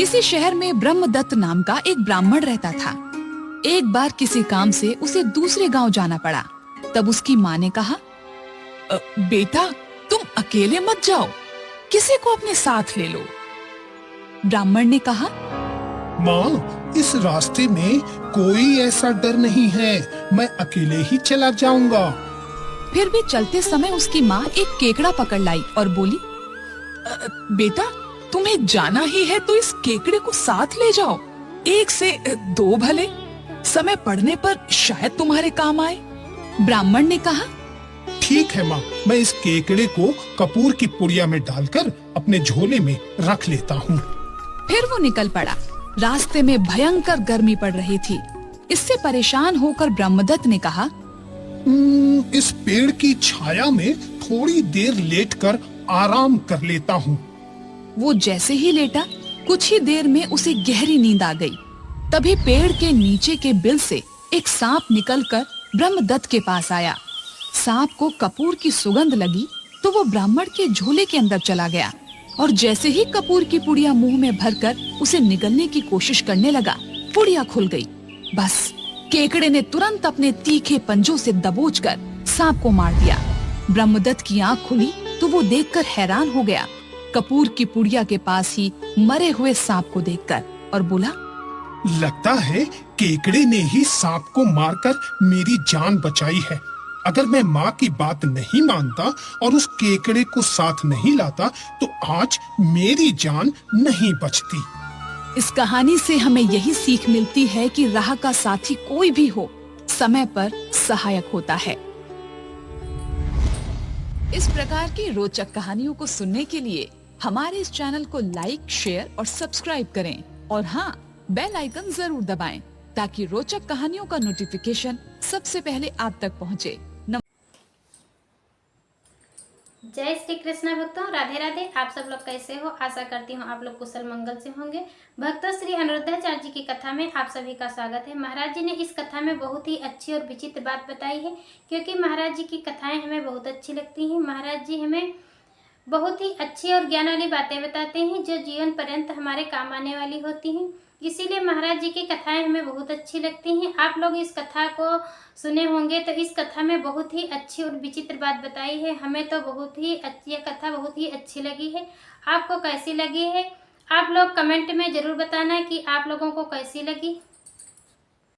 किसी शहर में ब्रह्मदत्त नाम का एक ब्राह्मण रहता था। एक बार किसी काम से उसे दूसरे गांव जाना पड़ा। तब उसकी माँ ने कहा, बेटा तुम अकेले मत जाओ, किसी को अपने साथ ले लो। ब्राह्मण ने कहा, माँ, इस रास्ते में कोई ऐसा डर नहीं है, मैं अकेले ही चला जाऊंगा। फिर भी चलते समय उसकी माँ एक केकड़ा पकड़ लाई और बोली, बेटा तुम्हें जाना ही है तो इस केकड़े को साथ ले जाओ, एक से दो भले, समय पड़ने पर शायद तुम्हारे काम आए। ब्राह्मण ने कहा, ठीक है माँ, मैं इस केकड़े को कपूर की पुड़िया में डालकर अपने झोले में रख लेता हूँ। फिर वो निकल पड़ा। रास्ते में भयंकर गर्मी पड़ रही थी। इससे परेशान होकर ब्रह्मदत्त ने कहा, इस पेड़ की छाया में थोड़ी देर लेटकर आराम कर लेता हूँ। वो जैसे ही लेटा, कुछ ही देर में उसे गहरी नींद आ गई। तभी पेड़ के नीचे के बिल से एक सांप निकलकर ब्रह्मदत्त के पास आया। सांप को कपूर की सुगंध लगी तो वो ब्राह्मण के झोले के अंदर चला गया और जैसे ही कपूर की पुड़िया मुंह में भरकर उसे निगलने की कोशिश करने लगा, पुड़िया खुल गई। बस केकड़े ने तुरंत अपने तीखे पंजों से दबोचकर सांप को मार दिया। ब्रह्मदत्त की आंख खुली तो वो देखकर हैरान हो गया, कपूर की पुड़िया के पास ही मरे हुए सांप को देखकर, और बोला, लगता है केकड़े ने ही सांप को मारकर मेरी जान बचाई है। अगर मैं माँ की बात नहीं मानता और उस केकड़े को साथ नहीं लाता तो आज मेरी जान नहीं बचती। इस कहानी से हमें यही सीख मिलती है कि राह का साथी कोई भी हो, समय पर सहायक होता है। इस प्रकार की रोचक कहानियों को सुनने के लिए हमारे इस चैनल को लाइक, शेयर और सब्सक्राइब करें और हाँ, बेल आइकन जरूर दबाएं ताकि रोचक कहानियों का नोटिफिकेशन सबसे पहले आप तक पहुंचे। जय श्री कृष्ण भक्तों, राधे राधे। आप सब लोग कैसे हो? आशा करती हूँ आप लोग कुशल मंगल से होंगे। भक्तों, श्री अनिरुद्धाचार्य जी की कथा में आप सभी का स्वागत है। महाराज जी ने इस कथा में बहुत ही अच्छी और विचित्र बात बताई है, क्योंकि महाराज जी की कथाएं हमें बहुत अच्छी लगती हैं। महाराज जी हमें बहुत ही अच्छी और ज्ञान वाली बातें बताते हैं जो जीवन पर्यंत हमारे काम आने वाली होती हैं। इसीलिए महाराज जी की कथाएं हमें बहुत अच्छी लगती हैं। आप लोग इस कथा को सुने होंगे तो इस कथा में बहुत ही अच्छी और विचित्र बात बताई है। हमें तो बहुत ही अच्छी, यह कथा बहुत ही अच्छी लगी है। आपको कैसी लगी है? आप लोग कमेंट में जरूर बताना कि आप लोगों को कैसी लगी।